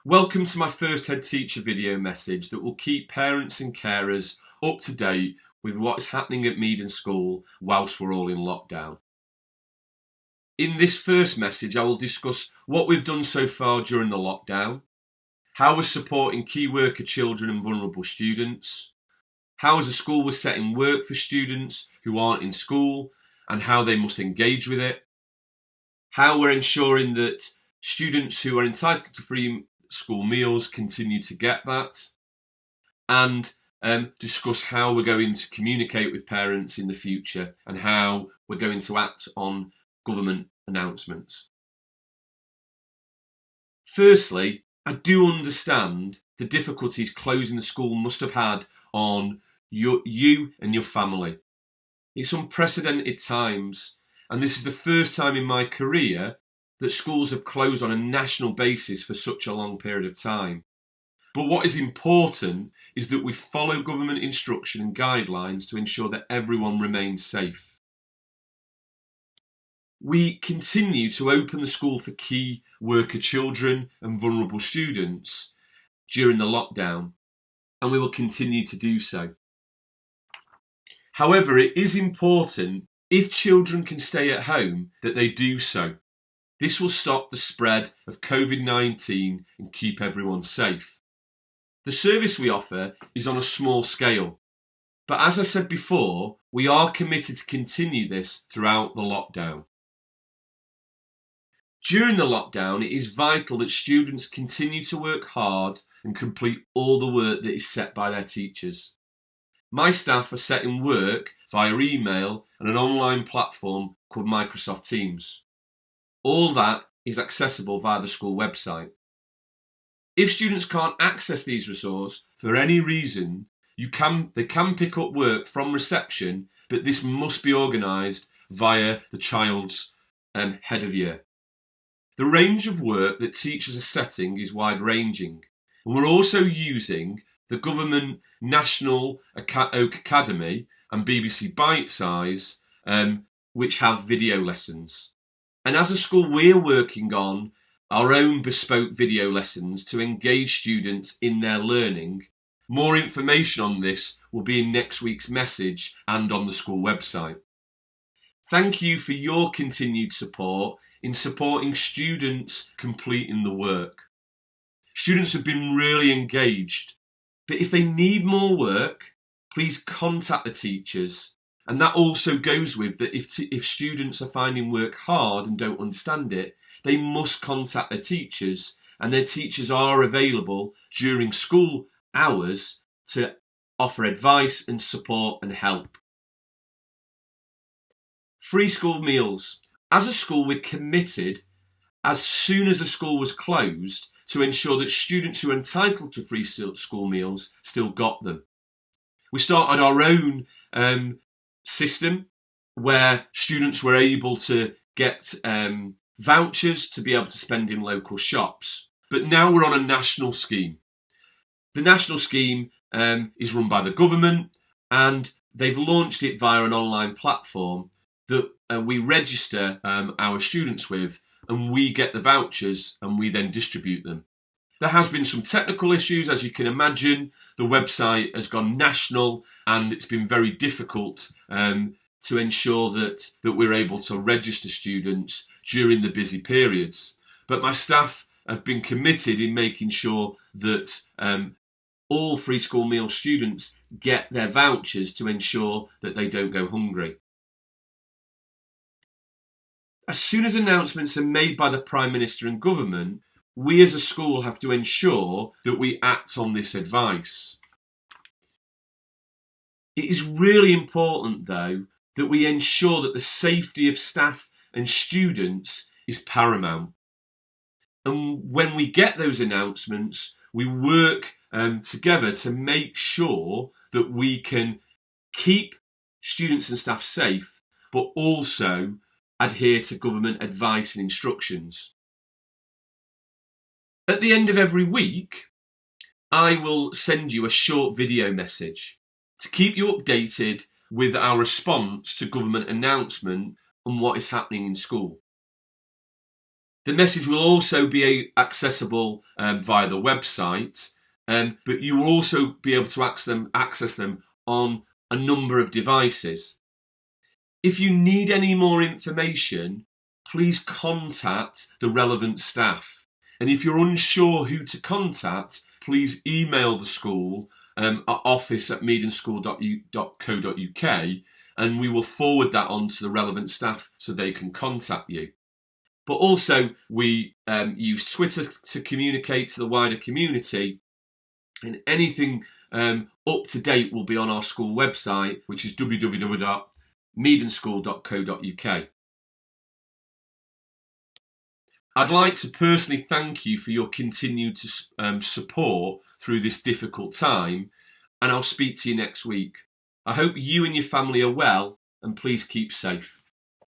Welcome to my first Headteacher video message that will keep parents and carers up to date with what is happening at Meaden School whilst we're all in lockdown. In this first message I will discuss what we've done so far during the lockdown, how we're supporting key worker children and vulnerable students, how as a school we're setting work for students who aren't in school and how they must engage with it, how we're ensuring that students who are entitled to free school meals continue to get that, and discuss how we're going to communicate with parents in the future and how we're going to act on government announcements. Firstly, I do understand the difficulties closing the school must have had on you and your family. It's unprecedented times, and this is the first time in my career that schools have closed on a national basis for such a long period of time. But what is important is that we follow government instruction and guidelines to ensure that everyone remains safe. We continue to open the school for key worker children and vulnerable students during the lockdown, and we will continue to do so. However, it is important, if children can stay at home, that they do so. This will stop the spread of COVID-19 and keep everyone safe. The service we offer is on a small scale, but as I said before, we are committed to continue this throughout the lockdown. During the lockdown, it is vital that students continue to work hard and complete all the work that is set by their teachers. My staff are setting work via email and an online platform called Microsoft Teams. All that is accessible via the school website. If students can't access these resources for any reason, they can pick up work from reception, but this must be organised via the child's head of year. The range of work that teachers are setting is wide-ranging, and we're also using the Government National Oak Academy and BBC Bitesize, which have video lessons. And as a school, we're working on our own bespoke video lessons to engage students in their learning. More information on this will be in next week's message and on the school website. Thank you for your continued support in supporting students completing the work. Students have been really engaged, but if they need more work, please contact the teachers. And that also goes with that if students are finding work hard and don't understand it, they must contact their teachers, and their teachers are available during school hours to offer advice and support and help. Free school meals. As a school, we're committed, as soon as the school was closed, to ensure that students who are entitled to free school meals still got them. We started our own system where students were able to get vouchers to be able to spend in local shops. But now we're on a national scheme. The national scheme is run by the government, and they've launched it via an online platform that we register our students with, and we get the vouchers and we then distribute them. There has been some technical issues, as you can imagine. The website has gone national, and it's been very difficult to ensure that we're able to register students during the busy periods. But my staff have been committed in making sure that all free school meal students get their vouchers to ensure that they don't go hungry. As soon as announcements are made by the Prime Minister and government, we as a school have to ensure that we act on this advice. It is really important, though, that we ensure that the safety of staff and students is paramount. And when we get those announcements, we work together to make sure that we can keep students and staff safe, but also adhere to government advice and instructions. At the end of every week, I will send you a short video message to keep you updated with our response to government announcement and what is happening in school. The message will also be accessible via the website, but you will also be able to access them on a number of devices. If you need any more information, please contact the relevant staff. And if you're unsure who to contact, please email the school at office@meadenschool.co.uk, and we will forward that on to the relevant staff so they can contact you. But also, we use Twitter to communicate to the wider community, and anything up to date will be on our school website, which is www.meadenschool.co.uk. I'd like to personally thank you for your continued support through this difficult time, and I'll speak to you next week. I hope you and your family are well, and please keep safe.